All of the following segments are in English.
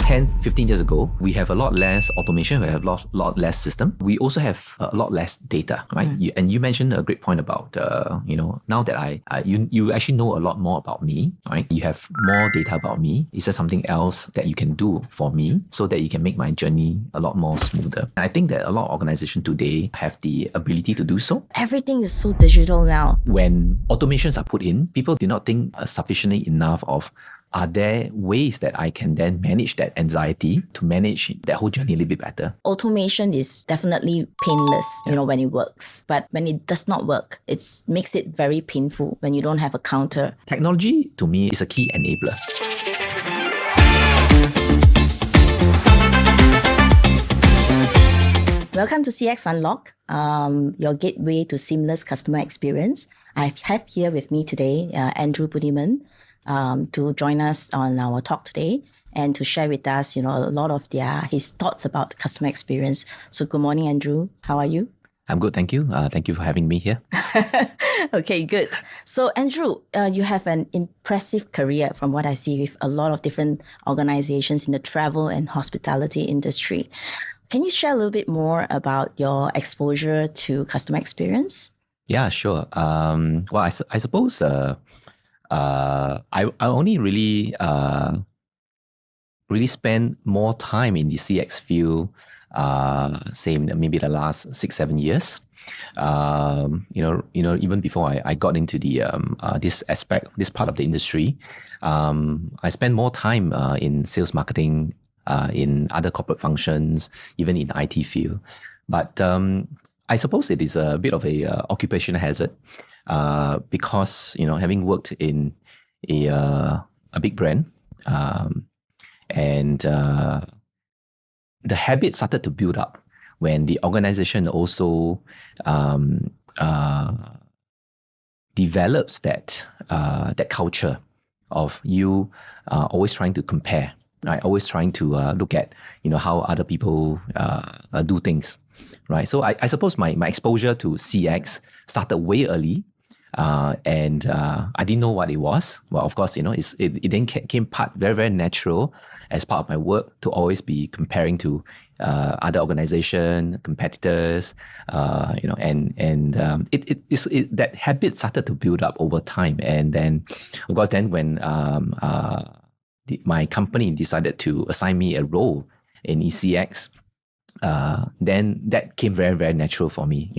10, 15 years ago, we have a lot less automation, we have a lot less system. We also have a lot less data, right? And you mentioned a great point about, now that you actually know a lot more about me, right? You have more data about me. Is there something else that you can do for me so that you can make my journey a lot more smoother? I think that a lot of organizations today have the ability to do so. Everything is so digital now. When automations are put in, people do not think sufficiently enough of, are there ways that I can then manage that anxiety to manage that whole journey a little bit better? Automation is definitely painless, when it works. But when it does not work, it makes it very painful when you don't have a counter. Technology, to me, is a key enabler. Welcome to CX Unlock, your gateway to seamless customer experience. I have here with me today Andrew Budiman to join us on our talk today and to share with us, a lot of his thoughts about customer experience. So good morning, Andrew. How are you? I'm good, thank you. Thank you for having me here. Okay, good. So Andrew, you have an impressive career from what I see with a lot of different organizations in the travel and hospitality industry. Can you share a little bit more about your exposure to customer experience? Yeah, sure. Well, I suppose I only really spend more time in the CX field, say maybe the last 6-7 years. Even before I got into the this part of the industry, I spent more time in sales marketing, in other corporate functions, even in the IT field. But I suppose it is a bit of a occupational hazard because, having worked in a big brand, and the habit started to build up when the organization also develops that culture of you always trying to compare. Right, always trying to look at how other people do things, right? So I suppose my exposure to CX started way early, and I didn't know what it was. Well, of course, it then came part very, very natural as part of my work to always be comparing to other organization, competitors, and that habit started to build up over time, and then, of course, then when my company decided to assign me a role in ECX, then that came very, very natural for me,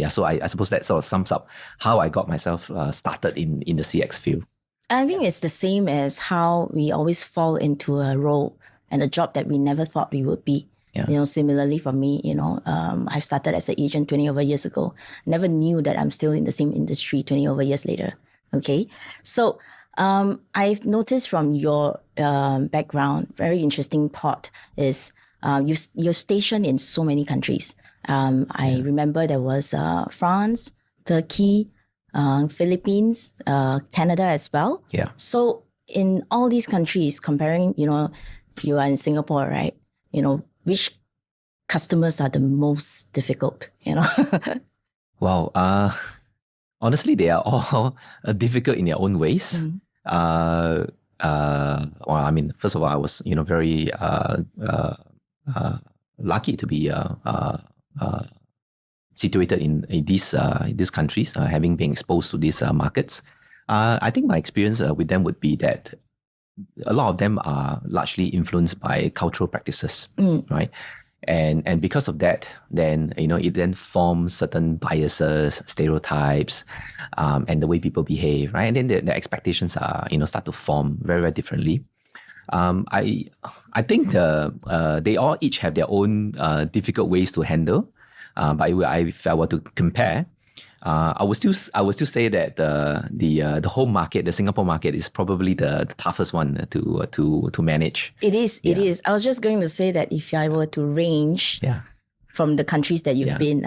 so I suppose that sort of sums up how I got myself started in the CX field. I think it's the same as how we always fall into a role and a job that we never thought we would be. Yeah. Similarly for me, I started as an agent 20 over years ago. Never knew that I'm still in the same industry 20 over years later. Okay, so I've noticed from your background, very interesting part is you're stationed in so many countries. I remember there was France, Turkey, Philippines, Canada as well. Yeah. So in all these countries, comparing, if you are in Singapore, right? Which customers are the most difficult? Well, honestly, they are all difficult in their own ways. Well, I mean, first of all, I was, very lucky to be situated in these countries, having been exposed to these markets. I think my experience with them would be that a lot of them are largely influenced by cultural practices, right? And because of that, then, it then forms certain biases, stereotypes, and the way people behave, right? And then the expectations are, start to form very, very differently. I think they all each have their own difficult ways to handle. But if I were to compare, I would still say that the whole market, the Singapore market, is probably the toughest one to manage. It is. It is. I was just going to say that if I were to range from the countries that you've been,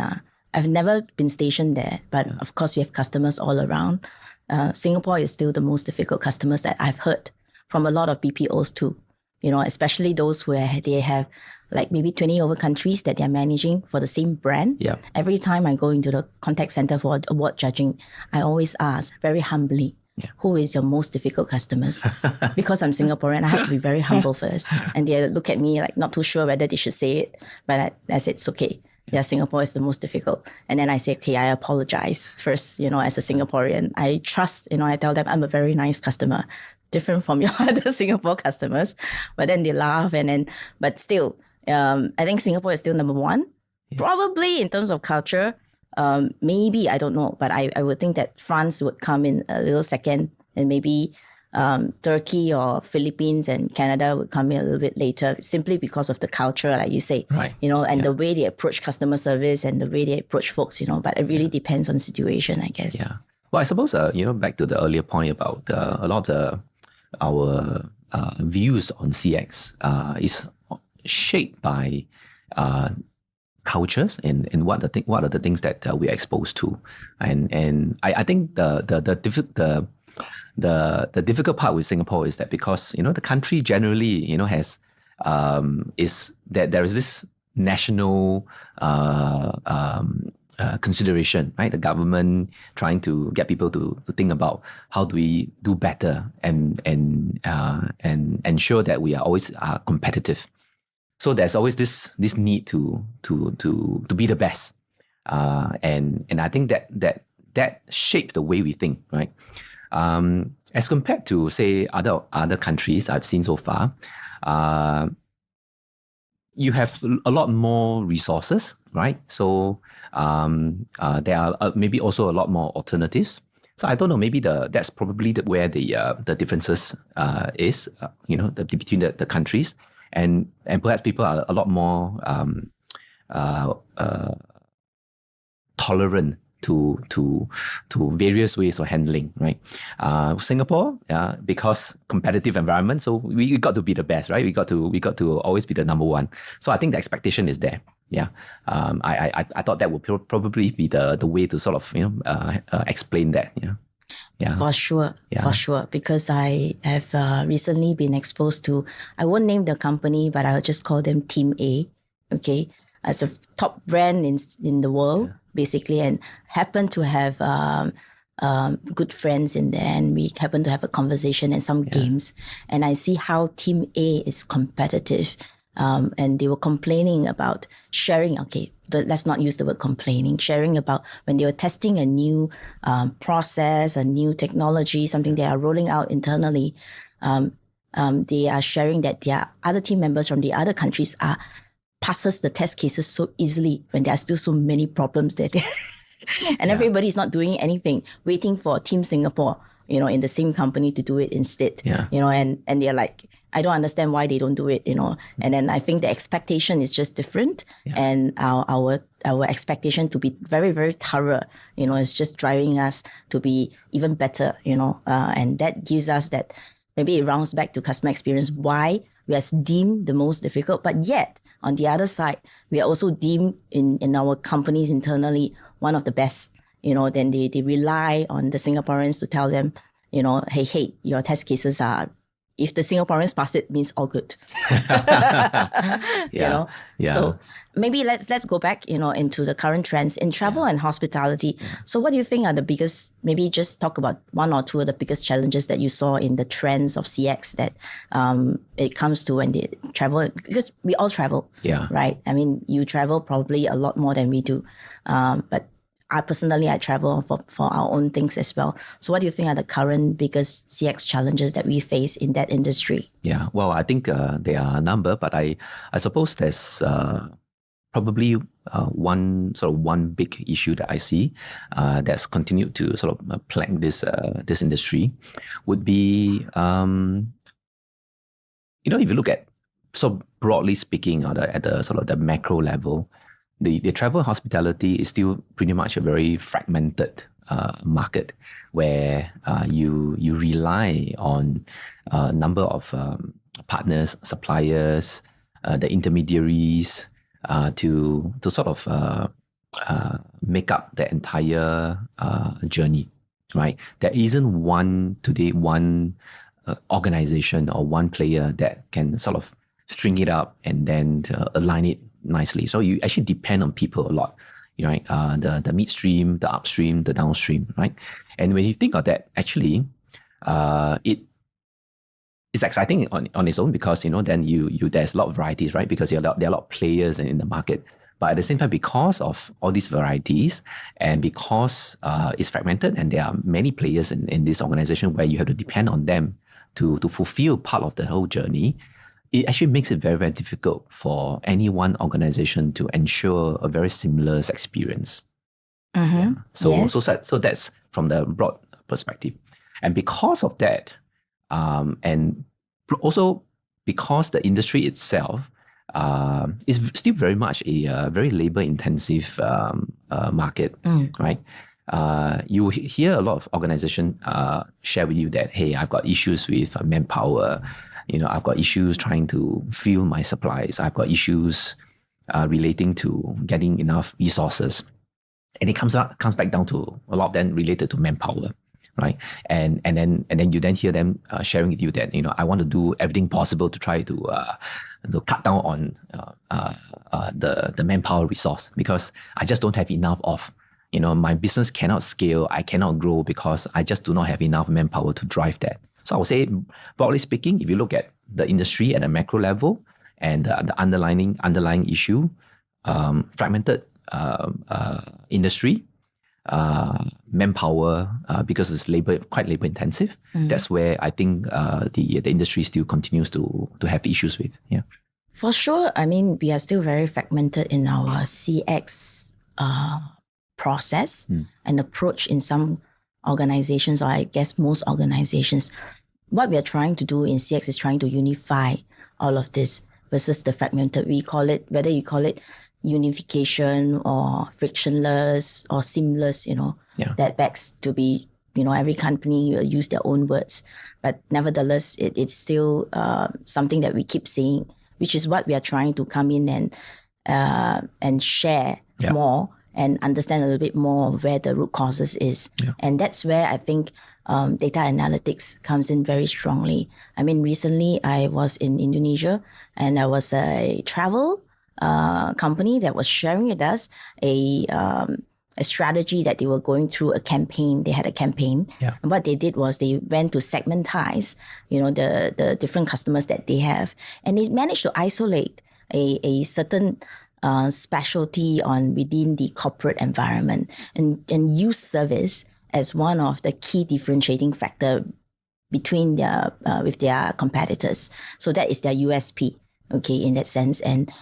I've never been stationed there, but of course we have customers all around. Singapore is still the most difficult customers that I've heard from a lot of BPOs too. Especially those where they have like maybe 20 over countries that they're managing for the same brand. Every time I go into the contact center for award judging, I always ask very humbly, who is your most difficult customers? Because I'm Singaporean, I have to be very humble first. And they look at me like not too sure whether they should say it, but I said, it's okay. Yeah, Singapore is the most difficult. And then I say, okay, I apologize first, as a Singaporean. I trust, I tell them I'm a very nice customer, different from your other Singapore customers. But then they laugh but still, I think Singapore is still number one. Yeah. Probably in terms of culture, maybe, I don't know, but I would think that France would come in a little second, and maybe Turkey or Philippines and Canada would come in a little bit later, simply because of the culture, like you say, right. And the way they approach customer service and the way they approach folks, but it really depends on the situation, I guess. Yeah. Well, I suppose, back to the earlier point about a lot of our views on CX is shaped by cultures and what are the things that we're exposed to, and I think the difficult part with Singapore is that because the country generally has is that there is this national consideration, right? The government trying to get people to think about how do we do better and ensure that we are always competitive. So there's always this need to be the best, and I think that shapes the way we think, right? As compared to say other countries I've seen so far, you have a lot more resources, right? So there are maybe also a lot more alternatives. So I don't know. Maybe that's probably where the differences is, between the countries. And perhaps people are a lot more tolerant to various ways of handling, right? Singapore, because competitive environment, so we got to be the best, right? We got to always be the number one. So I think the expectation is there. Yeah, I thought that would probably be the way to sort of explain that. Yeah. For sure. Because I have recently been exposed to, I won't name the company, but I'll just call them Team A, okay? As a top brand in the world, basically, and happen to have good friends in there, and we happen to have a conversation and some games. And I see how Team A is competitive. And they were complaining about sharing, let's not use the word complaining, sharing about when they were testing a new process, a new technology, something they are rolling out internally. They are sharing that their other team members from the other countries passes the test cases so easily when there are still so many problems there. And everybody's not doing anything, waiting for Team Singapore, in the same company to do it instead. And they're like, I don't understand why they don't do it, And then I think the expectation is just different. And our expectation to be very, very thorough, is just driving us to be even better, and that gives us that, maybe it rounds back to customer experience, why we are deemed the most difficult, but yet on the other side, we are also deemed in our companies internally one of the best. Then they rely on the Singaporeans to tell them, hey, your test cases are, if the Singaporeans pass it, means all good. So maybe let's go back, into the current trends in travel and hospitality. So what do you think are the biggest, maybe just talk about one or two of the biggest challenges that you saw in the trends of CX that it comes to when they travel, because we all travel, right? I mean, you travel probably a lot more than we do, but I personally travel for our own things as well. So what do you think are the current biggest CX challenges that we face in that industry? Yeah, well, I think there are a number, but I suppose there's probably one big issue that I see that's continued to sort of plague this industry would be, if you look at, so broadly speaking, at the sort of the macro level, the travel hospitality is still pretty much a very fragmented market where you rely on a number of partners, suppliers, the intermediaries to sort of make up the entire journey, right? There isn't one organization or one player that can sort of string it up and then align it nicely. So you actually depend on people a lot, right? The midstream, the upstream, the downstream, right? And when you think of that, actually, it's exciting on its own because then you there's a lot of varieties, right? Because there are a lot of players in the market. But at the same time, because of all these varieties and because it's fragmented and there are many players in this organization where you have to depend on them to fulfill part of the whole journey, it actually makes it very, very difficult for any one organization to ensure a very seamless experience. Mm-hmm. Yeah. So that's from the broad perspective. And because of that, and also because the industry itself is still very much a very labor-intensive market, right? You hear a lot of organizations share with you that, hey, I've got issues with manpower. I've got issues trying to fill my supplies. I've got issues relating to getting enough resources. And it comes back down to a lot of them related to manpower, right? And then you then hear them sharing with you that I want to do everything possible to try to cut down on the manpower resource because I just don't have enough of. My business cannot scale, I cannot grow because I just do not have enough manpower to drive that. So I would say, broadly speaking, if you look at the industry at a macro level and the underlying issue, fragmented industry, manpower, because it's quite labor intensive. That's where I think the industry still continues to have issues with. Yeah, for sure. I mean, we are still very fragmented in our CX process and approach in some organizations, or I guess most organizations. What we are trying to do in CX is trying to unify all of this versus the fragmented. We call it, whether you call it unification or frictionless or seamless, that begs to be, every company will use their own words. But nevertheless, it's still something that we keep saying, which is what we are trying to come in and share more and understand a little bit more where the root causes is. Yeah. And that's where I think data analytics comes in very strongly. I mean, recently I was in Indonesia and there was a travel company that was sharing with us a strategy that they were going through a campaign. They had a campaign. Yeah. And what they did was they went to segmentize, the different customers that they have. And they managed to isolate a certain specialty within the corporate environment and use service as one of the key differentiating factor between with their competitors. So that is their USP. Okay, in that sense. And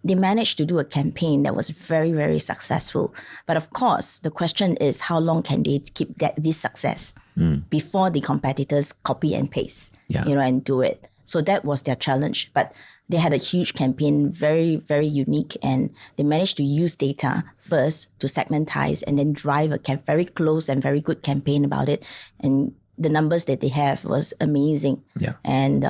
they managed to do a campaign that was very, very successful. But of course, the question is how long can they keep this success before the competitors copy and paste, and do it. So that was their challenge. But they had a huge campaign, very, very unique. And they managed to use data first to segmentize and then drive a very close and very good campaign about it. And the numbers that they have was amazing. Yeah. And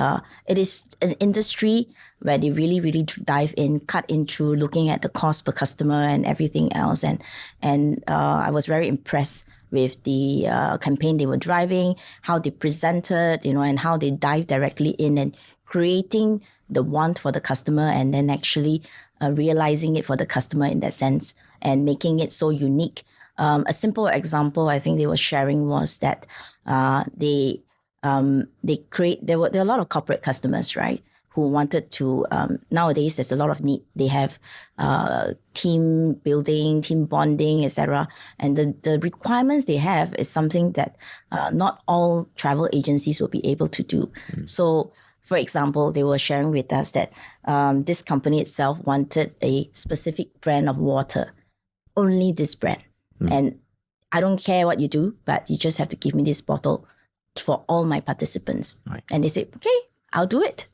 it is an industry where they really, really dive in, cut into looking at the cost per customer and everything else. And I was very impressed with the campaign they were driving, how they presented, and how they dive directly in and creating the want for the customer and then actually realizing it for the customer in that sense and making it so unique. A simple example I think they were sharing was that there were a lot of corporate customers, right, who wanted to, nowadays there's a lot of need. They have team building, team bonding, etc. And the requirements they have is something that not all travel agencies will be able to do. So, for example, they were sharing with us that this company itself wanted a specific brand of water, only this brand. And I don't care what you do, but you just have to give me this bottle for all my participants. Right. And they said, okay, I'll do it.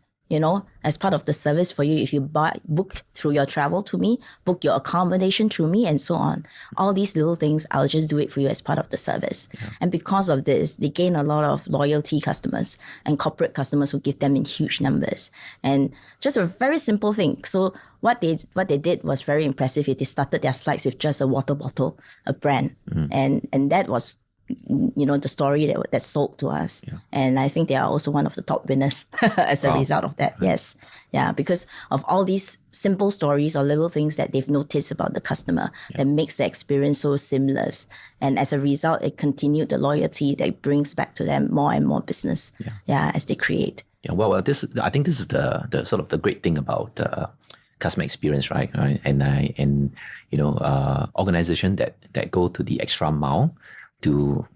As part of the service for you, if you book through your travel to me, book your accommodation through me and so on. All these little things, I'll just do it for you as part of the service. Yeah. And because of this, they gain a lot of loyalty customers and corporate customers who give them in huge numbers. And just a very simple thing. So what they did was very impressive. They started their slides with just a water bottle, a brand. And that was the story that's sold to us. And I think they are also one of the top winners as a result of that. Yes. Yeah. Because of all these simple stories or little things that they've noticed about the customer that makes the experience so seamless. And as a result, it continued the loyalty that brings back to them more and more business as they create. Yeah, well, I think this is the sort of the great thing about customer experience, right? And organization that go to the extra mile to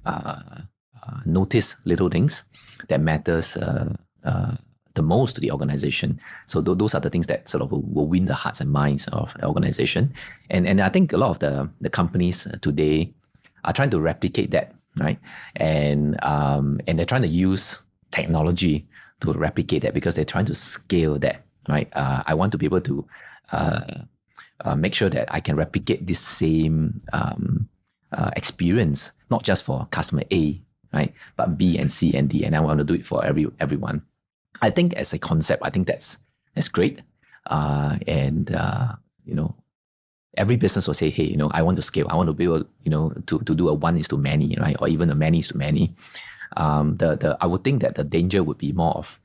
notice little things that matters the most to the organization. So those are the things that sort of will win the hearts and minds of the organization. And I think a lot of the companies today are trying to replicate that, right? And they're trying to use technology to replicate that because they're trying to scale that, right? I want to be able to make sure that I can replicate this same experience, not just for customer A, right? But B and C and D, and I want to do it for everyone. I think as a concept, I think that's great. Every business will say, hey, I want to scale. I want to be able, to do a 1:many, right? Or even a many. I would think that the danger would be more of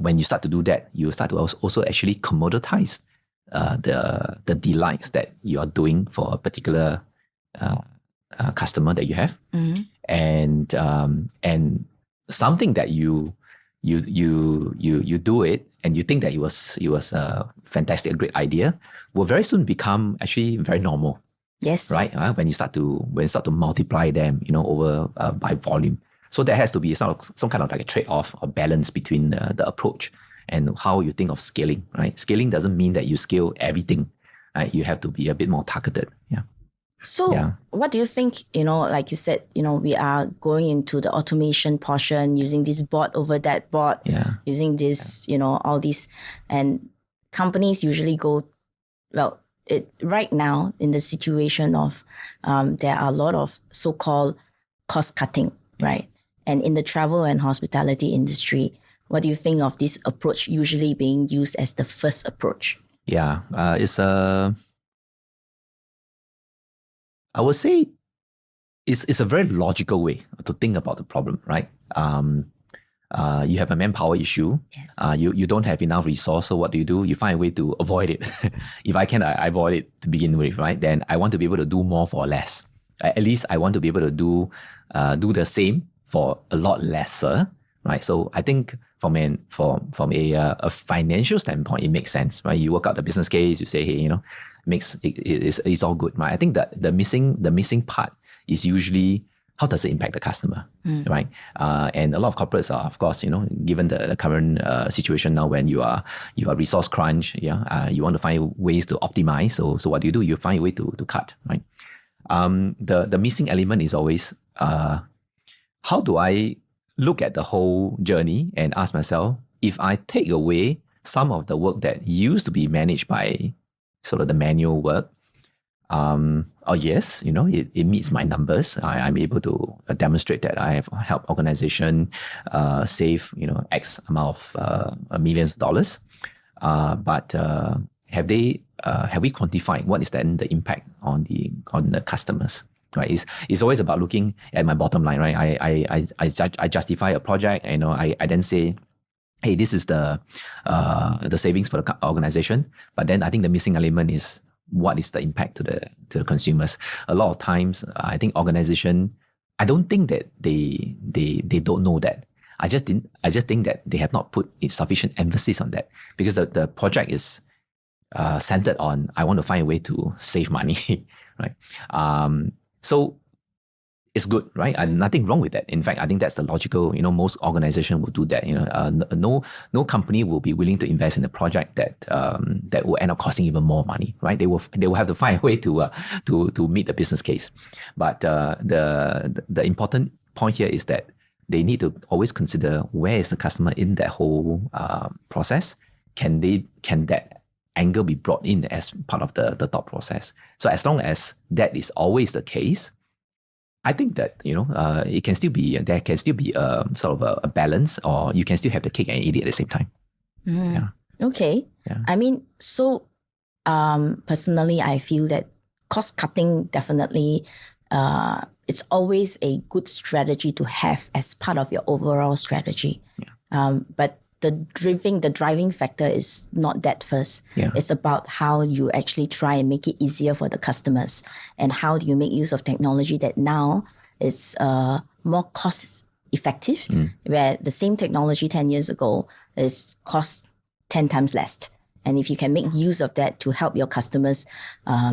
when you start to do that, you start to also actually commoditize the delights that you are doing for a particular customer that you have, and something that you do it and you think that it was a fantastic, a great idea, will very soon become actually very normal. Yes. Right. When you start to multiply them, over by volume. So there has to be some kind of like a trade-off or balance between the approach and how you think of scaling. Right. Scaling doesn't mean that you scale everything. Right. You have to be a bit more targeted. Yeah. So what do you think, like you said, we are going into the automation portion, using this bot over that bot, using this, all these, and companies usually go, right now in the situation of there are a lot of so-called cost cutting, right? And in the travel and hospitality industry, what do you think of this approach usually being used as the first approach? Yeah, I would say it's a very logical way to think about the problem, right? You have a manpower issue. Yes. You don't have enough resource. So what do? You find a way to avoid it. If I can, I avoid it to begin with, right? Then I want to be able to do more for less. At least I want to be able to do the same for a lot lesser, right? So I think from a financial standpoint, it makes sense, right? You work out the business case. You say, hey, it's all good, right? I think that the missing part is usually how does it impact the customer, right? And a lot of corporates are, of course, given the current situation now, when you are resource crunch, you want to find ways to optimize. So what do? You find a way to cut, right? The missing element is always how do I look at the whole journey and ask myself, if I take away some of the work that used to be managed by sort of the manual work, yes, it meets my numbers. I'm able to demonstrate that I have helped organization save, X amount of millions of dollars. But have we quantified what is then the impact on the customers? Right? It's always about looking at my bottom line, right? I justify a project, I then say, hey, this is the savings for the organization. But then I think the missing element is, what is the impact to the consumers? A lot of times, I think organization, I don't think that they don't know that. I just think that they have not put sufficient emphasis on that, because the project is centered on, I want to find a way to save money, right? So it's good, right? And nothing wrong with that. In fact, I think that's the logical, most organizations will do that. No company will be willing to invest in a project that will end up costing even more money, right? They will have to find a way to meet the business case. But the important point here is that they need to always consider, where is the customer in that whole process? Can that angle be brought in as part of the thought process? So as long as that is always the case, I think that, it can still be, there can still be a sort of a balance, or you can still have the cake and eat it at the same time. Yeah. Okay. Yeah. I mean, so personally, I feel that cost cutting definitely it's always a good strategy to have as part of your overall strategy. But the driving factor is not that first. It's about how you actually try and make it easier for the customers, and how do you make use of technology that now is more cost effective, where the same technology 10 years ago is cost 10 times less. And if you can make use of that to help your customers,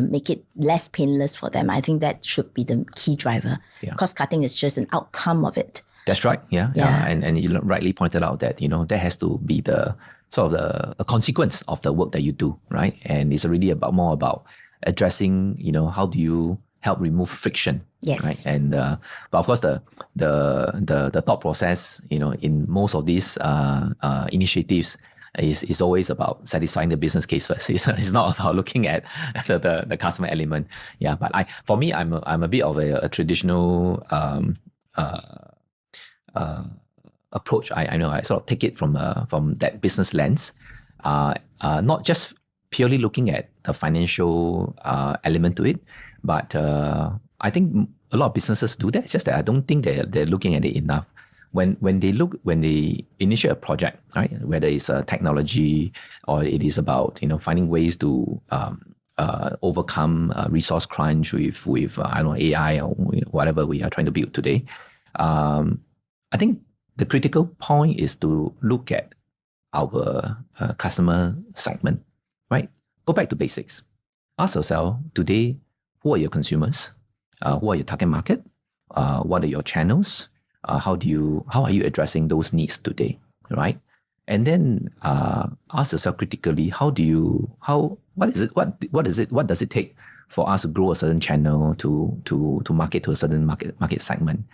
make it less painless for them, I think that should be the key driver. Cost cutting is just an outcome of it. That's right. And you rightly pointed out that, that has to be the sort of a consequence of the work that you do, right? And it's really more about addressing, how do you help remove friction. Yes. Right. And but of course the thought process, in most of these initiatives is always about satisfying the business case first. It's not about looking at the customer element. But for me, I'm a bit of a traditional approach. I know I sort of take it from that business lens, not just purely looking at the financial element to it, but I think a lot of businesses do that. It's just that I don't think they're looking at it enough. When they initiate a project, right, whether it's a technology or it is about finding ways to overcome resource crunch with I don't know, AI or whatever we are trying to build today, I think the critical point is to look at our customer segment, right? Go back to basics. Ask yourself today, who are your consumers? Who are your target market? What are your channels? How are you addressing those needs today, right? And then ask yourself critically, what does it take for us to grow a certain channel to market to a certain market segment,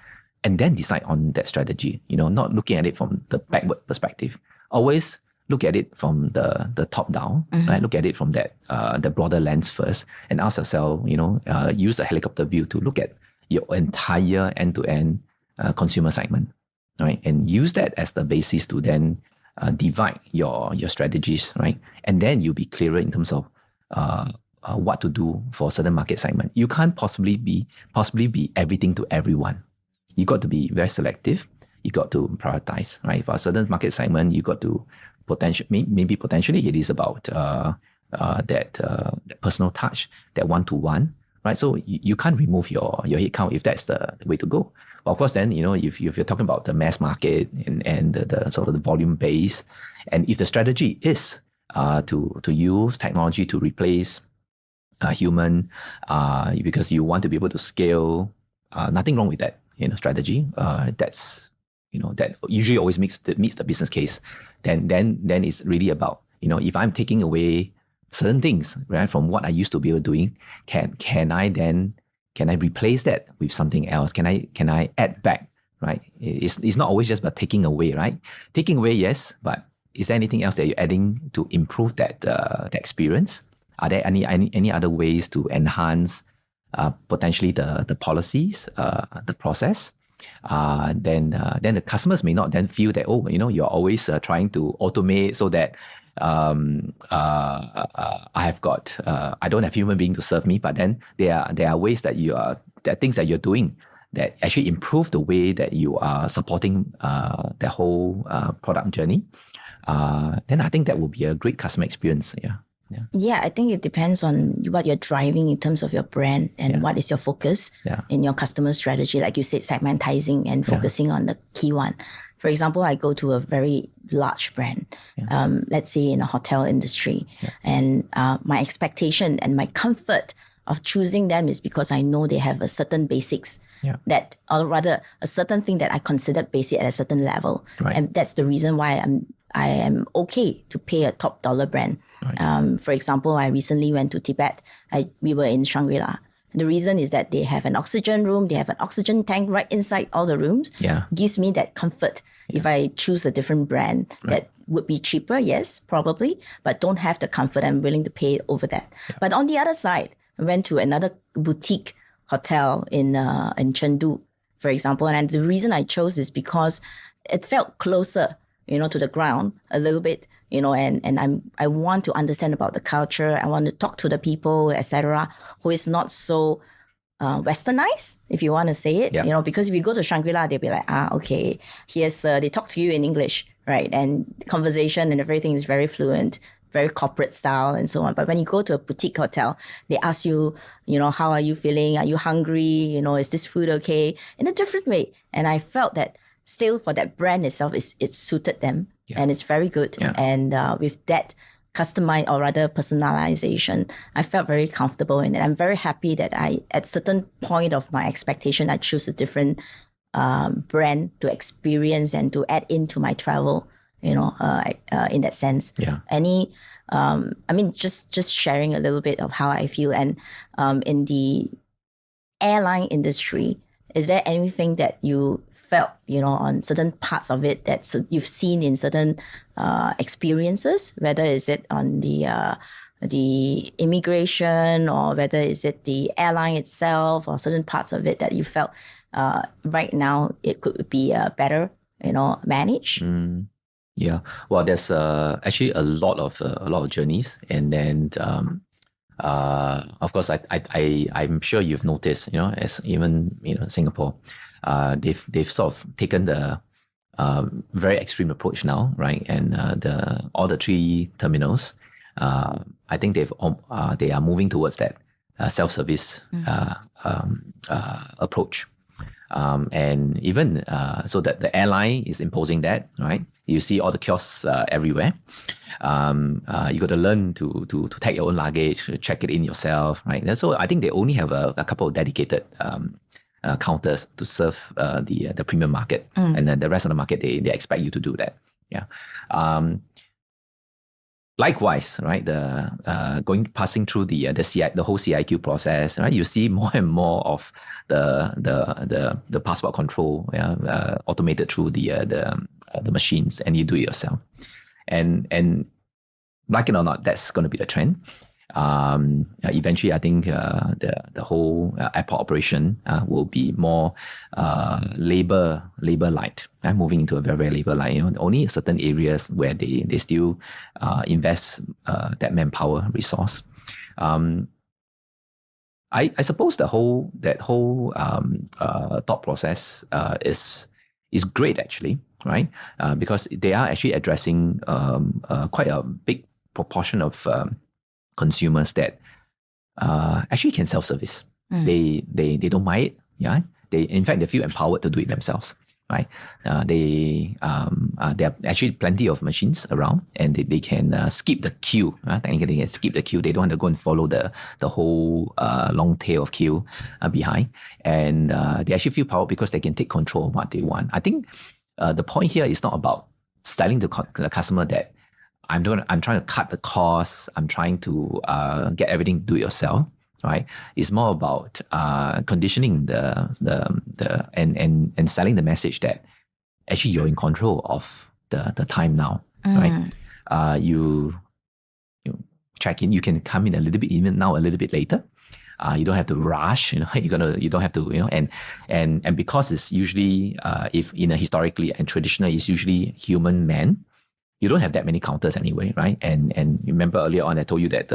and then decide on that strategy. Not looking at it from the backward perspective. Always look at it from the top down, right? Look at it from that the broader lens first, and ask yourself, use a helicopter view to look at your entire end-to-end consumer segment, right? And use that as the basis to then divide your strategies, right? And then you'll be clearer in terms of what to do for a certain market segment. You can't possibly be everything to everyone. You got to be very selective. You got to prioritize, right? For a certain market segment, you got to potentially it is about that personal touch, that one-to-one, right? So you can't remove your headcount if that's the way to go. But of course, then if you're talking about the mass market and the sort of the volume base, and if the strategy is to use technology to replace human, because you want to be able to scale, nothing wrong with that strategy. That's that usually always meets the business case. Then it's really about if I'm taking away certain things, right, from what I used to be able doing, can I replace that with something else? Can I add back, right? It's not always just about taking away, right? Taking away, yes, but is there anything else that you're adding to improve that the experience? Are there any other ways to enhance potentially the policies, the process? Then the customers may not then feel that you're always trying to automate so that I don't have human being to serve me, but then there are ways that there are things that you're doing that actually improve the way that you are supporting the whole product journey. Then I think that will be a great customer experience. Yeah, I think it depends on what you're driving in terms of your brand and what is your focus in your customer strategy. Like you said, segmentizing and focusing on the key one. For example, I go to a very large brand, let's say in a hotel industry, and my expectation and my comfort of choosing them is because I know they have a certain basics that, or rather a certain thing that I consider basic at a certain level. Right. And that's the reason why I am okay to pay a top dollar brand. Right. For example, I recently went to Tibet. We were in Shangri-La. The reason is that they have an oxygen room. They have an oxygen tank right inside all the rooms. Gives me that comfort. If I choose a different brand that would be cheaper, yes, probably, but don't have the comfort, I'm willing to pay over that. But on the other side, I went to another boutique hotel in Chengdu, for example. And the reason I chose is because it felt closer, to the ground a little bit, and I want to understand about the culture. I want to talk to the people, etc., who is not so westernized, if you want to say it, Yeah. you know, because if you go to Shangri-La, they'll be like, okay, here's, they talk to you in English, right? And conversation and everything is very fluent, very corporate style and so on. But when you go to a boutique hotel, they ask you, you know, how are you feeling? Are you hungry? You know, is this food okay? In a different way. And I felt that still for that brand itself, it suited them and it's very good. Yeah. And with that customized or rather personalization, I felt very comfortable in it. I'm very happy that at certain point of my expectation, I choose a different brand to experience and to add into my travel, you know, in that sense. Yeah. I mean, just sharing a little bit of how I feel. And in the airline industry, is there anything that you felt, you know, on certain parts of it that you've seen in certain experiences, whether is it on the immigration or whether is it the airline itself or certain parts of it that you felt right now it could be better, you know, managed? Yeah. Well, there's actually a lot of journeys, and then of course, I'm sure you've noticed, you know, as even, you know, Singapore, they've sort of taken the very extreme approach now, right? And all the 3 terminals, I think they are moving towards that self-service approach. And even so that the airline is imposing that, right? You see all the kiosks everywhere. You got to learn to tag your own luggage, check it in yourself, right? And so I think they only have a couple of dedicated counters to serve the premium market, and then the rest of the market they expect you to do that. Yeah. Likewise, right? Passing through the whole CIQ process, right? You see more and more of the passport control, automated through the machines, and you do it yourself. And like it or not, that's going to be the trend. Eventually, I think the whole airport operation will be more labor light, moving into a very, very labor light. You know, only certain areas where they still invest that manpower resource. I suppose that whole thought process is great actually, right? Because they are actually addressing quite a big proportion of consumers that actually can self-service. They don't mind it. Yeah, in fact they feel empowered to do it themselves. Right? There are actually plenty of machines around, and they can skip the queue. Technically, they can skip the queue. They don't have to go and follow the whole long tail of queue behind, and they actually feel powered because they can take control of what they want. I think the point here is not about selling to the customer that I'm trying to cut the costs. I'm trying to get everything do it yourself, right? It's more about conditioning and selling the message that actually you're in control of the time now, right? You check in. You can come in a little bit even now, a little bit later. You don't have to rush. You know, you don't have to. You know, and because it's usually if in a historically and traditional, it's usually human man. You don't have that many counters anyway, right? And you remember earlier on I told you that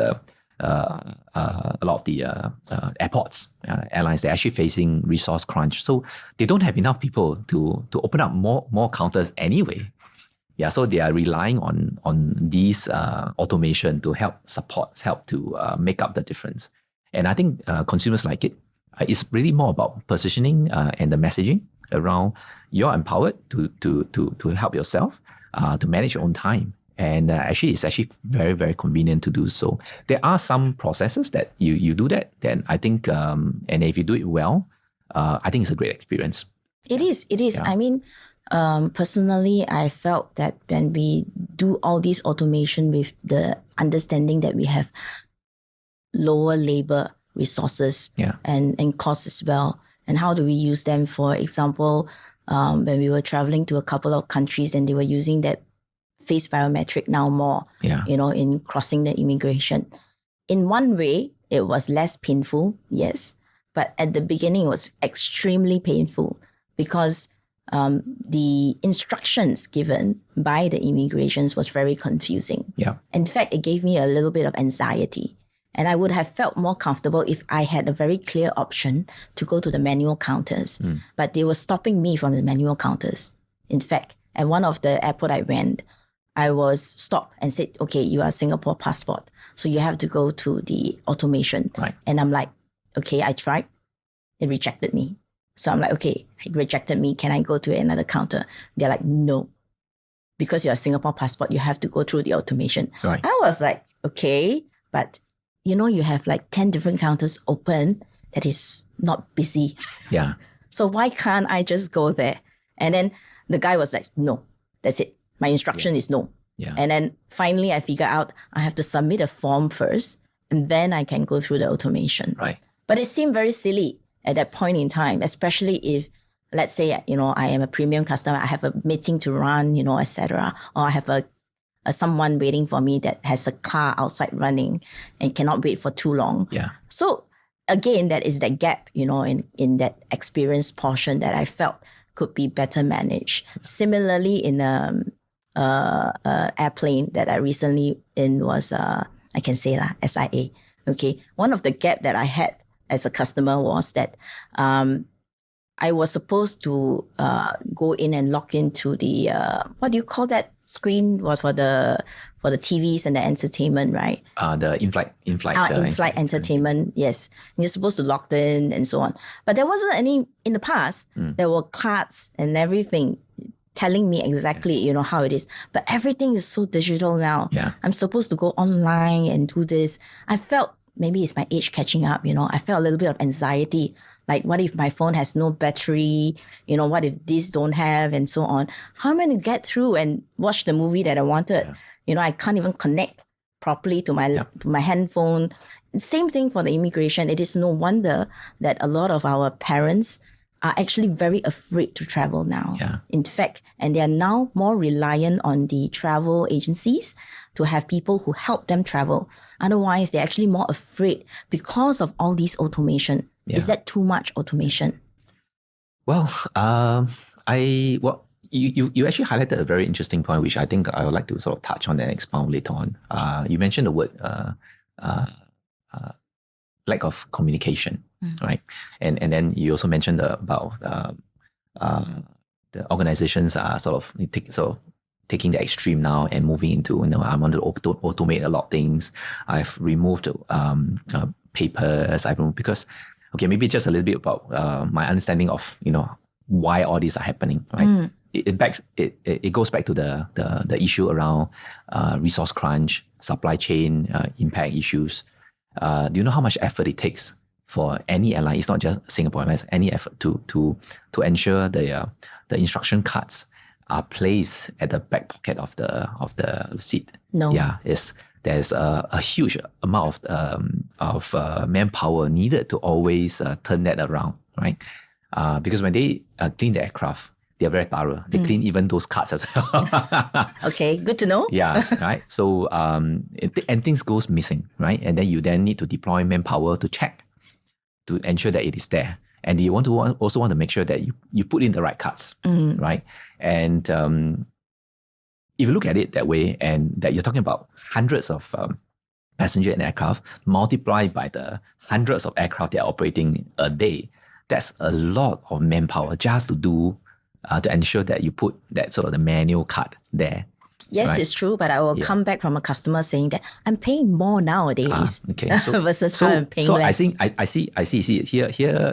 a lot of the airports, airlines, they're actually facing resource crunch. So they don't have enough people to open up more counters anyway. Yeah, so they are relying on these automation to help to make up the difference. And I think consumers like it. It's really more about positioning and the messaging around you're empowered to help yourself. To manage your own time. And actually, it's actually very, very convenient to do so. There are some processes that you do that, then I think, and if you do it well, I think it's a great experience. It is. Yeah. I mean, personally, I felt that when we do all this automation with the understanding that we have lower labor resources and costs as well, and how do we use them? For example, when we were traveling to a couple of countries and they were using that face biometric now more, you know, in crossing the immigration. In one way, it was less painful, yes. But at the beginning, it was extremely painful because the instructions given by the immigrations was very confusing. Yeah. In fact, it gave me a little bit of anxiety And I would have felt more comfortable if I had a very clear option to go to the manual counters. But they were stopping me from the manual counters. In fact, at one of the airport I went, I was stopped and said, okay, you are Singapore passport, so you have to go to the automation. Right. And I'm like, okay, I tried. It rejected me. So I'm like, okay, it rejected me. Can I go to another counter? They're like, no. Because you're a Singapore passport, you have to go through the automation. Right. I was like, okay, but you have like 10 different counters open that is not busy. Yeah. So why can't I just go there? And then the guy was like, no, that's it. My instruction is no. Yeah. And then finally I figured out I have to submit a form first and then I can go through the automation. Right. But it seemed very silly at that point in time, especially if, let's say, I am a premium customer, I have a meeting to run, etc. Or I have someone waiting for me that has a car outside running and cannot wait for too long. Yeah. So again, that is that gap, in that experience portion that I felt could be better managed. Similarly, in airplane that I recently in was, I can say SIA. Okay. One of the gap that I had as a customer was that I was supposed to go in and log into the what do you call that screen? Was for the TVs and the entertainment, right? The in-flight in-flight entertainment. Yes, and you're supposed to log in and so on. But there wasn't any in the past. There were cards and everything telling me exactly how it is. But everything is so digital now. Yeah. I'm supposed to go online and do this. I felt maybe it's my age catching up. I felt a little bit of anxiety. Like, what if my phone has no battery? What if this don't have, and so on? How am I going to get through and watch the movie that I wanted? Yeah. I can't even connect properly to my handphone. Same thing for the immigration. It is no wonder that a lot of our parents are actually very afraid to travel now. Yeah. In fact, and they are now more reliant on the travel agencies to have people who help them travel. Otherwise, they're actually more afraid because of all these automation. Yeah. Is that too much automation? Well, you actually highlighted a very interesting point, which I think I would like to sort of touch on and expound later on. You mentioned the word lack of communication, right? And then you also mentioned about the organizations are sort of taking the extreme now and moving into, I want to automate a lot of things. I've removed papers. Because, okay, maybe just a little bit about my understanding of, why all these are happening, right? It goes back to the issue around resource crunch, supply chain impact issues. Do you know how much effort it takes for any airline? It's not just Singapore Airlines. Any effort to ensure the instruction cards are placed at the back pocket of the seat. No. Yeah, there's a huge amount of manpower needed to always turn that around, right? Because when they clean the aircraft, they're very thorough. They clean even those cards as well. Okay, good to know. Yeah, right. So and things goes missing, right? And then you need to deploy manpower to check, to ensure that it is there. And you also want to make sure that you put in the right cards, right? And if you look at it that way, and that you're talking about hundreds of passenger in aircraft, multiplied by the hundreds of aircraft that are operating a day, that's a lot of manpower just to do to ensure that you put that sort of the manual card there. Yes, right? It's true, but I will come back from a customer saying that I'm paying more nowadays versus how I'm paying less. I see.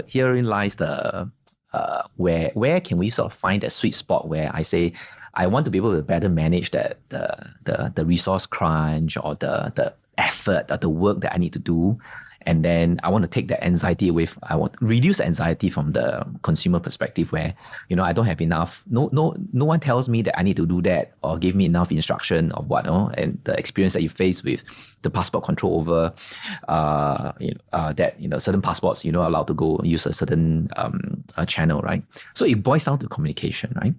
Herein lies the where can we sort of find that sweet spot where I say I want to be able to better manage the resource crunch or the effort or the work that I need to do. And then I want to take that anxiety away. I want to reduce the anxiety from the consumer perspective where, I don't have enough. No one tells me that I need to do that or give me enough instruction of what, and the experience that you face with the passport control over, that, certain passports, you're not allowed to go use a certain channel, right? So it boils down to communication, right?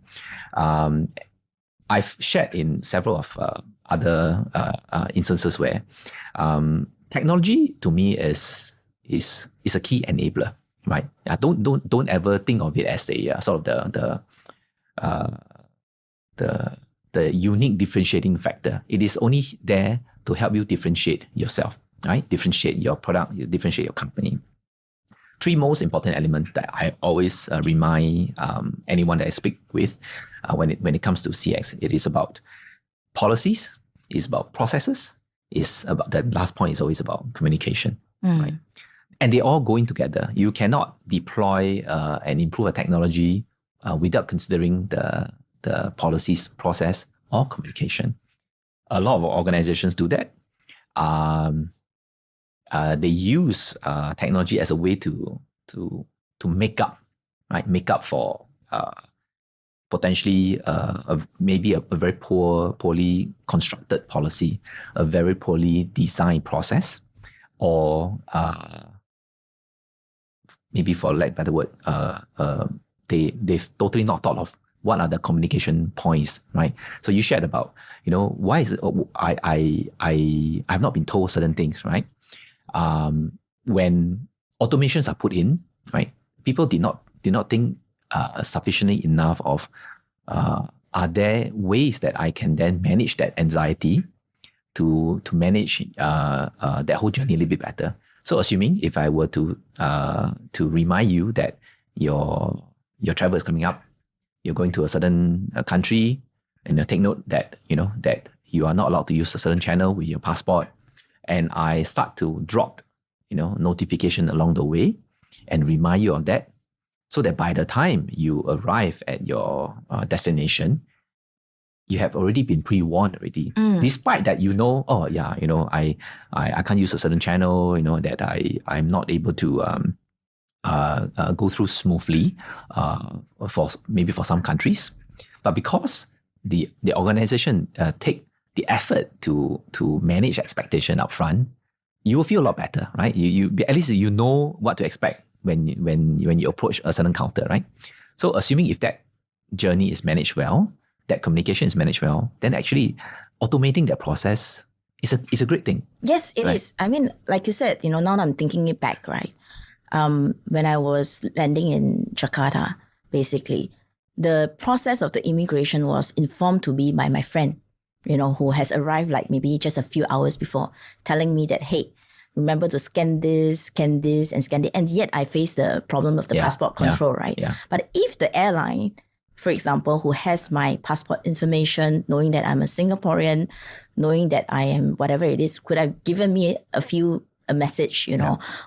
I've shared in several of other instances where, technology to me is a key enabler, right? Don't ever think of it as the sort of the unique differentiating factor. It is only there to help you differentiate yourself, right? Differentiate your product, differentiate your company. Three most important elements that I always remind anyone that I speak with when it comes to CX. It is about policies, it's about processes, it's about the last point is always about communication, right? And they all going together. You cannot deploy and improve a technology without considering the policies, process, or communication. A lot of organizations do that. They use technology as a way to make up, right? Make up for potentially maybe a very poorly constructed policy, a very poorly designed process, or maybe for lack of a better word, they've totally not thought of what are the communication points, right? So you shared about, why is it I've not been told certain things, right? When automations are put in, right, people did not think sufficiently enough of are there ways that I can then manage that anxiety to manage that whole journey a little bit better. So assuming if I were to remind you that your travel is coming up, you're going to a certain country, and take note that that you are not allowed to use a certain channel with your passport, and I start to drop notification along the way and remind you of that, so that by the time you arrive at your destination, you have already been pre-warned already. Despite that, I can't use a certain channel, that I'm not able to go through smoothly for some countries. But because the organization take the effort to manage expectation upfront, you will feel a lot better, right? You at least you know what to expect when you approach a certain counter, right? So assuming if that journey is managed well, that communication is managed well, then actually automating that process is a great thing. Yes, it is. I mean, like you said, now I'm thinking it back, right? When I was landing in Jakarta, basically, the process of the immigration was informed to me by my friend, who has arrived like maybe just a few hours before, telling me that, hey, remember to scan this, and scan it. And yet I face the problem of the passport control, right? Yeah. But if the airline, for example, who has my passport information, knowing that I'm a Singaporean, knowing that I am whatever it is, could have given me a message,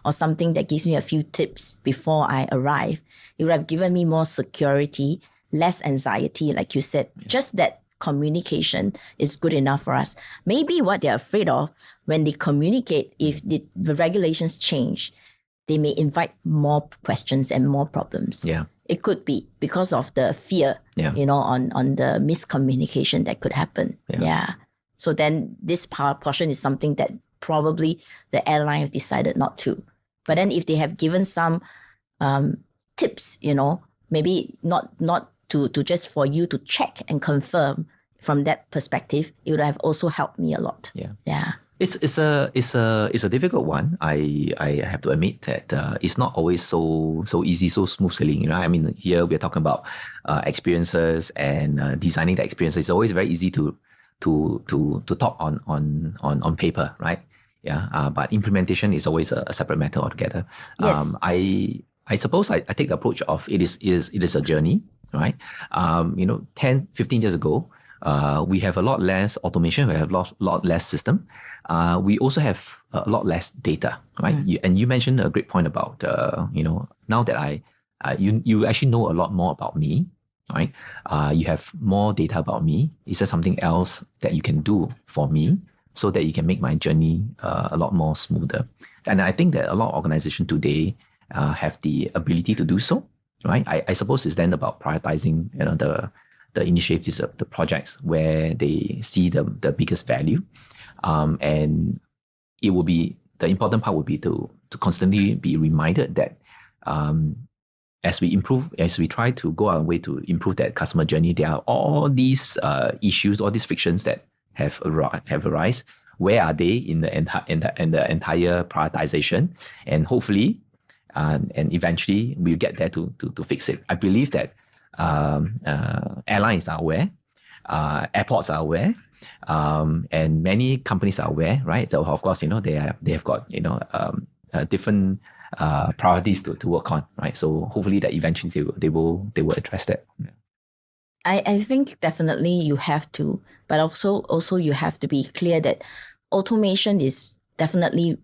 or something that gives me a few tips before I arrive, it would have given me more security, less anxiety, like you said. Just that communication is good enough for us. Maybe what they're afraid of when they communicate, if the regulations change, they may invite more questions and more problems. Yeah. It could be because of the fear, on the miscommunication that could happen. Yeah. So then this portion is something that probably the airline have decided not to. But then if they have given some tips, maybe not to just for you to check and confirm from that perspective, it would have also helped me a lot. Yeah. It's a difficult one. I have to admit that it's not always so easy, so smooth sailing. I mean, here we're talking about experiences and designing the experiences. It's always very easy to talk on paper, right? Yeah. But implementation is always a separate matter altogether. Yes. I suppose I take the approach of it is a journey, right? 10, 15 years ago, we have a lot less automation. We have a lot less system. We also have a lot less data, right? And you mentioned a great point about, now that you actually know a lot more about me, right? You have more data about me. Is there something else that you can do for me so that you can make my journey a lot more smoother? And I think that a lot of organizations today have the ability to do so, right? I suppose it's then about prioritizing, the initiatives, the projects where they see the biggest value. And it will be, the important part would be to constantly be reminded that as we try to go our way to improve that customer journey, there are all these issues, all these frictions that have arisen. Where are they in the entire prioritization? And hopefully, and eventually we'll get there to fix it. I believe that airlines are aware. Airports are aware, and many companies are aware, right? So of course, they have got different priorities to work on, right? So hopefully that eventually they will address that. Yeah. I think definitely you have to, but also you have to be clear that automation is definitely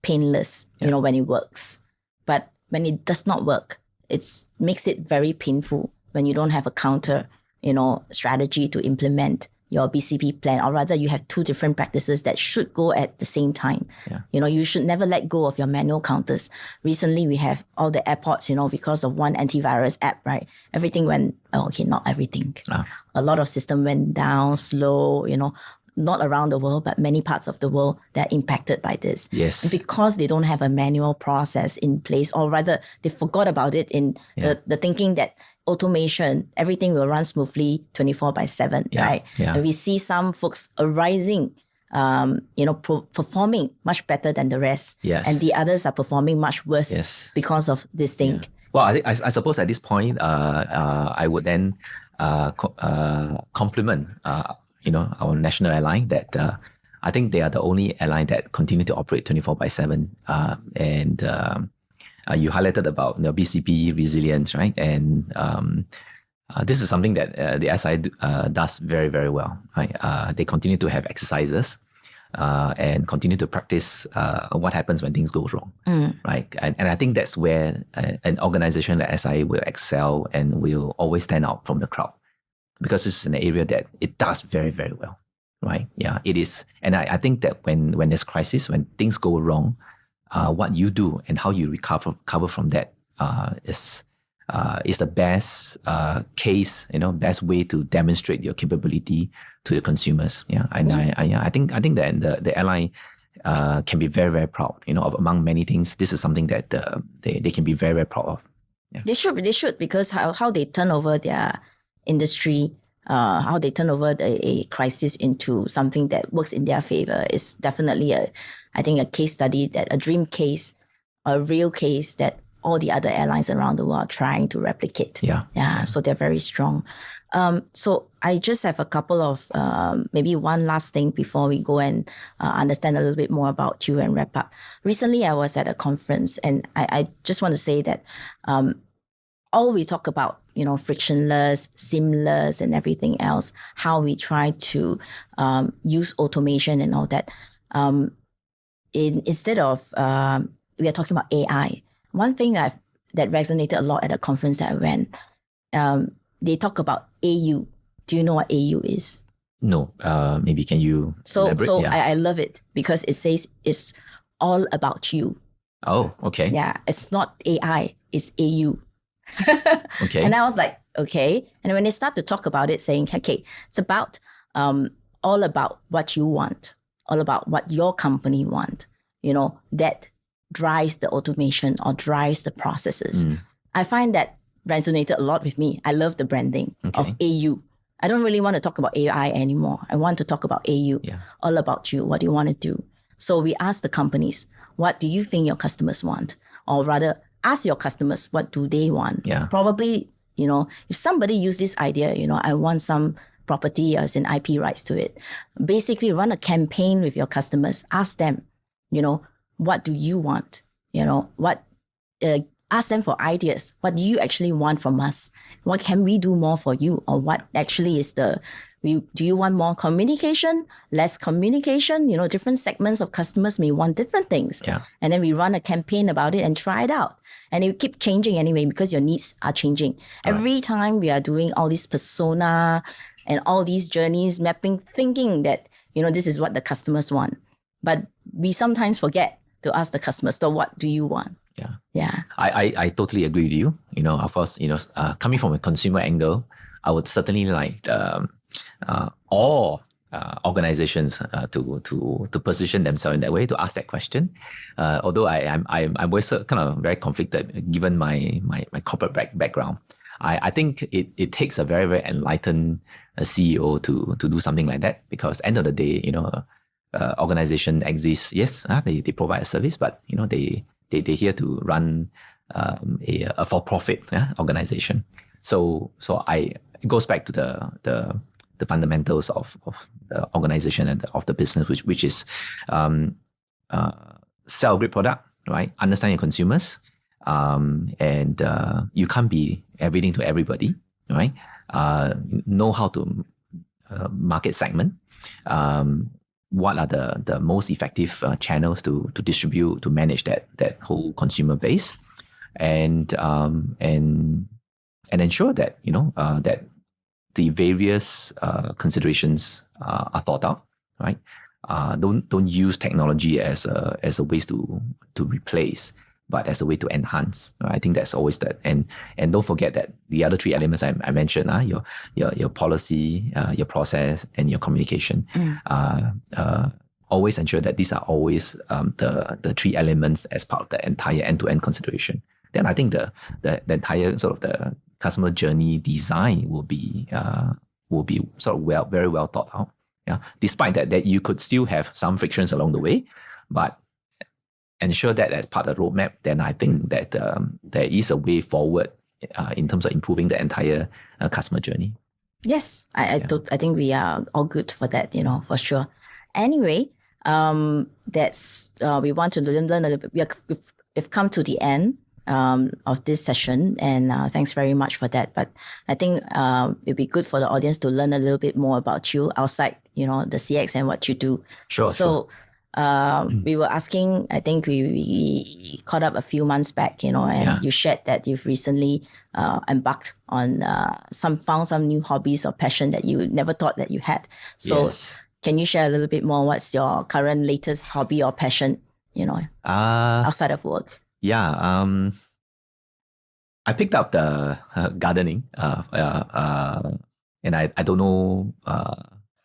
painless, when it works. But when it does not work, it makes it very painful when you don't have a counter, strategy to implement your BCP plan, or rather you have two different practices that should go at the same time. Yeah. You should never let go of your manual counters. Recently, we have all the airports, because of one antivirus app, right? Everything went, not everything. A lot of system went down, slow, not around the world, but many parts of the world that are impacted by this. Yes. And because they don't have a manual process in place, or rather they forgot about it in the thinking that automation, everything will run smoothly 24/7, right? Yeah. And we see some folks arising, performing much better than the rest. Yes. And the others are performing much worse because of this thing. Yeah. Well, I suppose at this point, I would then compliment our national airline that I think they are the only airline that continue to operate 24/7. And you highlighted about BCP resilience, right? And this is something that the SI does very, very well. Right? They continue to have exercises and continue to practice what happens when things go wrong, right? And I think that's where an organization like SI will excel and will always stand out from the crowd, because this is an area that it does very, very well, right? Yeah, it is. And I think that when there's crisis, when things go wrong, what you do and how you recover from that is the best case, best way to demonstrate your capability to the consumers. Yeah, and I think that the airline can be very, very proud. Among many things, this is something that they can be very, very proud of. Yeah. They should, because how they turn over their industry, how they turn over a crisis into something that works in their favor is definitely a case study, a dream case, a real case that all the other airlines around the world are trying to replicate. Yeah. So they're very strong. So I just have a couple of, maybe one last thing before we go and understand a little bit more about you and wrap up. Recently, I was at a conference, and I just want to say that all we talk about, frictionless, seamless, and everything else, how we try to use automation and all that. Instead of, we are talking about AI. One thing that resonated a lot at a conference that I went, they talk about AU. Do you know what AU is? No. Maybe can you elaborate? So I love it because it says it's all about you. Oh, okay. Yeah, it's not AI, it's AU. Okay. And I was like, okay. And when they start to talk about it, saying, okay, it's about all about what you want, all about what your company want, that drives the automation or drives the processes. I find that resonated a lot with me. I love the branding of AU. I don't really want to talk about AI anymore. I want to talk about AU, all about you. What do you want to do? So we ask the companies, what do you think your customers want? Or rather, ask your customers, what do they want? Yeah. Probably, if somebody use this idea, I want some property as an IP rights to it. Basically, run a campaign with your customers. Ask them, what do you want? Ask them for ideas. What do you actually want from us? What can we do more for you? Or what actually is do you want more communication, less communication? Different segments of customers may want different things. Yeah. And then we run a campaign about it and try it out. And it keep changing anyway because your needs are changing. Right. Every time we are doing all these persona and all these journeys, mapping, thinking that, this is what the customers want. But we sometimes forget to ask the customers, so what do you want? Yeah. I totally agree with you. Of course, coming from a consumer angle, I would certainly like all organizations to position themselves in that way, to ask that question. Although I'm always kind of very conflicted given my corporate background. I think it takes a very, very enlightened CEO to do something like that, because end of the day, organization exists. Yes, they provide a service, but they're here to run a for-profit organization. So it goes back to the the fundamentals of the organization and of the business, which is sell a great product, right? Understand your consumers, and you can't be everything to everybody, right? Know how to market segment. What are the most effective channels to distribute, to manage that whole consumer base, and ensure that that the various considerations are thought out, right? Don't use technology as a way to replace, but as a way to enhance. I think that's always that. And don't forget that the other three elements I mentioned, your policy, your process, and your communication. Always ensure that these are always the three elements as part of the entire end-to-end consideration. Then I think the entire sort of the customer journey design will be sort of very well thought out. Yeah, despite that you could still have some frictions along the way, but ensure that as part of the roadmap, then I think that there is a way forward in terms of improving the entire customer journey. Yes, I think we are all good for that, for sure. Anyway, that's we want to learn a little bit. We've come to the end of this session, and thanks very much for that. But I think it'd be good for the audience to learn a little bit more about you outside, the CX and what you do. Sure. So we were asking, I think we caught up a few months back, and you shared that you've recently embarked on found some new hobbies or passion that you never thought that you had. So yes. Can you share a little bit more? What's your current latest hobby or passion, outside of work? Yeah. I picked up the gardening, and I don't know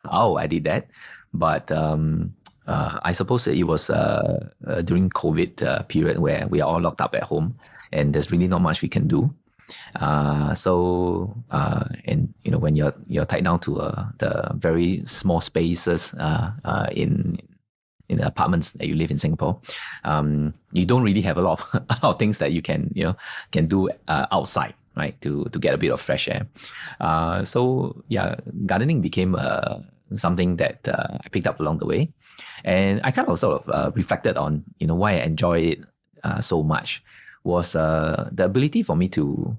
how I did that, but I suppose it was during COVID period where we are all locked up at home, and there's really not much we can do. And when you're tied down to the very small spaces in the apartments that you live in Singapore, you don't really have a lot of things that you can do outside, right? To get a bit of fresh air. So yeah, gardening became something that I picked up along the way, and I kind of sort of reflected on why I enjoy it so much was the ability for me to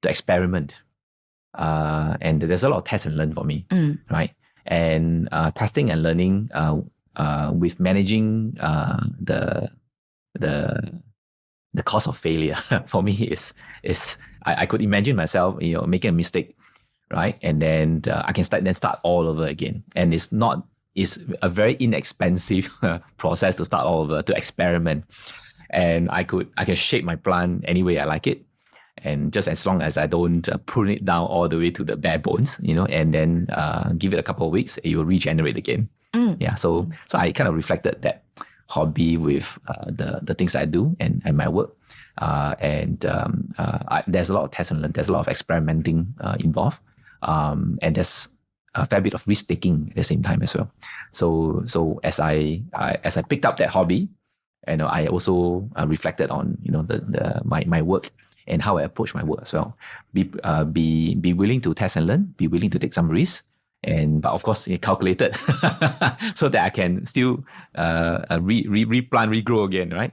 experiment, and there's a lot of test and learn for me, right? And testing and learning with managing the cost of failure for me is I could imagine myself making a mistake, right? And then I can start all over again. And it's a very inexpensive process to start all over, to experiment. And I can shape my plant any way I like it. And just as long as I don't prune it down all the way to the bare bones, and then give it a couple of weeks, it will regenerate again. Yeah. So I kind of reflected that hobby with the things I do and my work. There's a lot of test and learn. There's a lot of experimenting involved. And there's a fair bit of risk taking at the same time as well. So as I picked up that hobby, I also reflected on my work and how I approach my work as well. Be willing to test and learn. Be willing to take some risks, but of course calculated, so that I can still replant, regrow again, right?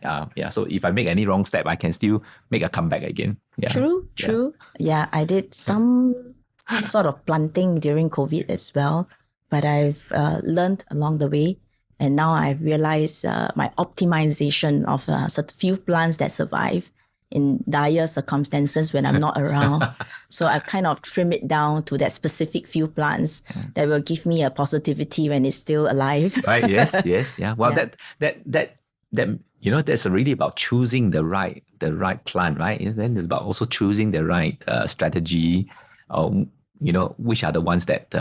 So if I make any wrong step, I can still make a comeback again. Yeah. True. Yeah, I did some sort of planting during COVID as well, but I've learned along the way. And now I've realized my optimization of few plants that survive in dire circumstances when I'm not around. So I kind of trim it down to that specific few plants that will give me a positivity when it's still alive. Right. Yes. Yeah. Well, that that's really about choosing the right plant, right? And then it's about also choosing the right strategy. Which are the ones that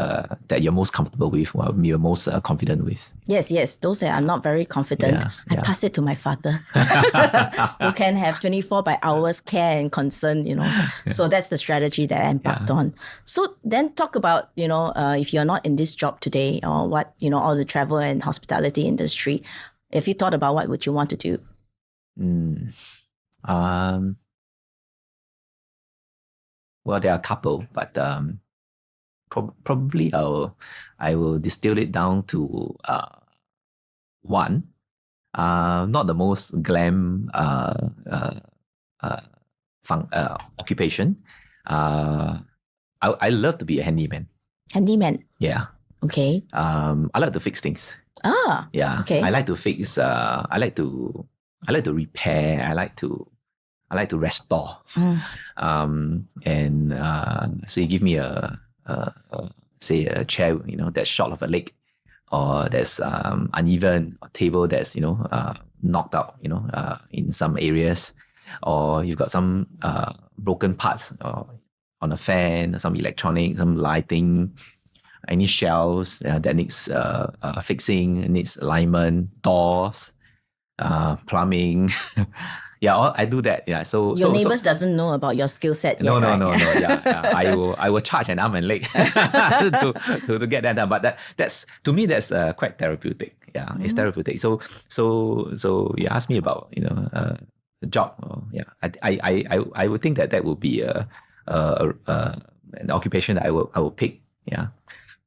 you're most comfortable with, or you're most confident with? Yes. Those that I'm not very confident, I pass it to my father, who can have 24 by hours care and concern, So that's the strategy that I embarked on. So then talk about, if you're not in this job today, or what, all the travel and hospitality industry, if you thought about what would you want to do? Well, there are a couple, but probably I will distill it down to one, not the most glam occupation. I love to be a handyman. Handyman. Yeah. Okay. I like to fix things. Ah. Yeah. Okay. I like to fix. I like to repair. I like to restore. And so you give me say a chair, that's short of a leg, or that's uneven, a table that's knocked out, in some areas, or you've got some broken parts on a fan, some electronics, some lighting, any shelves that needs fixing, needs alignment, doors, plumbing. Yeah, I do that. Yeah, so your neighbors doesn't know about your skill set yet, no. right? I will charge an arm and leg to get that done. But that's to me that's quite therapeutic. Yeah, it's therapeutic. So you asked me about the job. I would think that would be an occupation that I will pick. Yeah.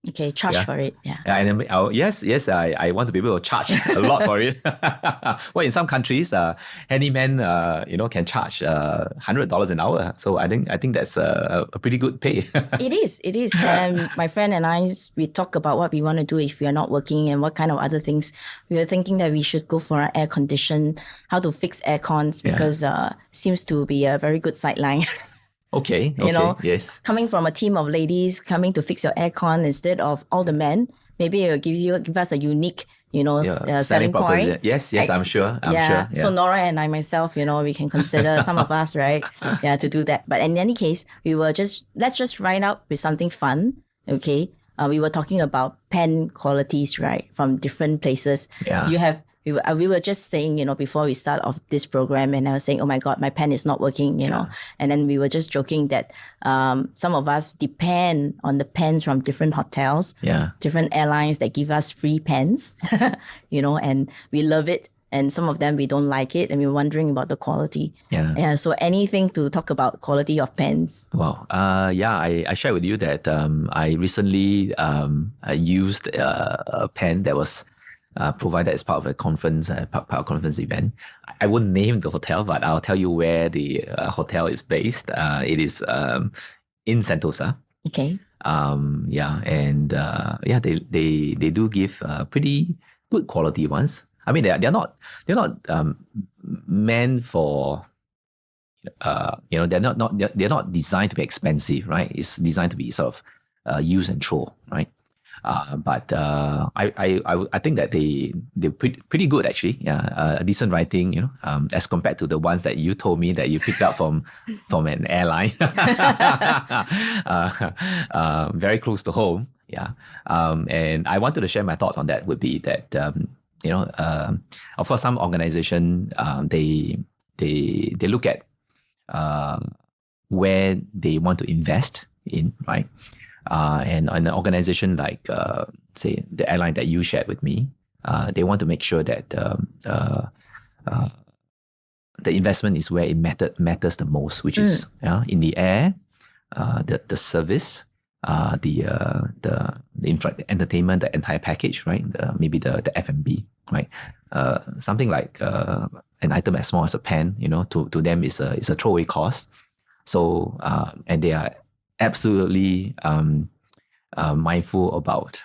Okay, charge for it. Yeah. And yes, I want to be able to charge a lot for it. Well, in some countries, handyman, can charge $100 an hour. So I think that's a pretty good pay. It is. And my friend and I, we talk about what we want to do if we are not working and what kind of other things. We were thinking that we should go for an air condition, how to fix air cons, because seems to be a very good sideline. Okay. Yes. Coming from a team of ladies coming to fix your aircon instead of all the men, maybe it'll give us a unique, selling point. Yes, I'm sure. I'm sure. Yeah. So Nora and I myself, we can consider some of us, right? Yeah, to do that. But in any case, let's just write out with something fun. Okay. We were talking about pen qualities, right? From different places. Yeah. We were just saying, before we start off this program, and I was saying, oh my God, my pen is not working, and then we were just joking that some of us depend on the pens from different hotels, different airlines that give us free pens, and we love it. And some of them, we don't like it, and we're wondering about the quality. Yeah. So anything to talk about quality of pens? Wow. I shared with you that I recently used a pen that was provided as part of a conference, event. I won't name the hotel, but I'll tell you where the hotel is based. It is in Sentosa. Okay. They do give pretty good quality ones. I mean, they're not meant for they're not designed to be expensive, right? It's designed to be sort of use and throw, right? But I think that they're pretty good actually. Yeah, decent writing, as compared to the ones that you told me that you picked up from an airline. Very close to home. Yeah. And I wanted to share my thought on that would be that of course some organization they look at where they want to invest in, right? And an organization like, say, the airline that you shared with me, they want to make sure that the investment is where it matters the most, which is in the air, the service, the entertainment, the entire package, right? Maybe the F&B, right? Something like an item as small as a pen, to them is a throwaway cost. So and they are absolutely mindful about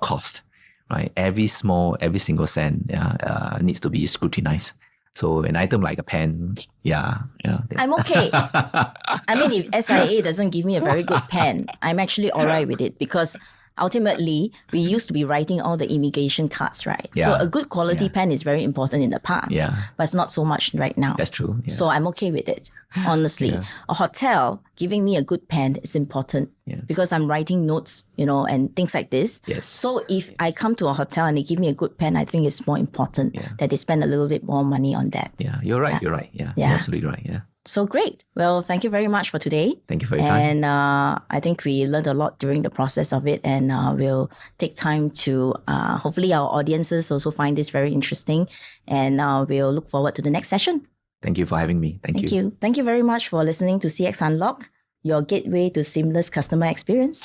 cost, right? Every single cent needs to be scrutinized. So an item like a pen, I'm okay. I mean, if SIA doesn't give me a very good pen, I'm actually all right with it, because ultimately, we used to be writing all the immigration cards, right? Yeah. So a good quality pen is very important in the past, but it's not so much right now. That's true. Yeah. So I'm okay with it, honestly. A hotel giving me a good pen is important because I'm writing notes, and things like this. Yes. So if I come to a hotel and they give me a good pen, I think it's more important that they spend a little bit more money on that. Yeah, you're right. You're right. Yeah, you're absolutely right. Yeah. So great. Well, thank you very much for today. Thank you for your time. And I think we learned a lot during the process of it, and we'll take time to hopefully our audiences also find this very interesting, and we'll look forward to the next session. Thank you for having me. Thank you. Thank you very much for listening to CX Unlock, your gateway to seamless customer experience.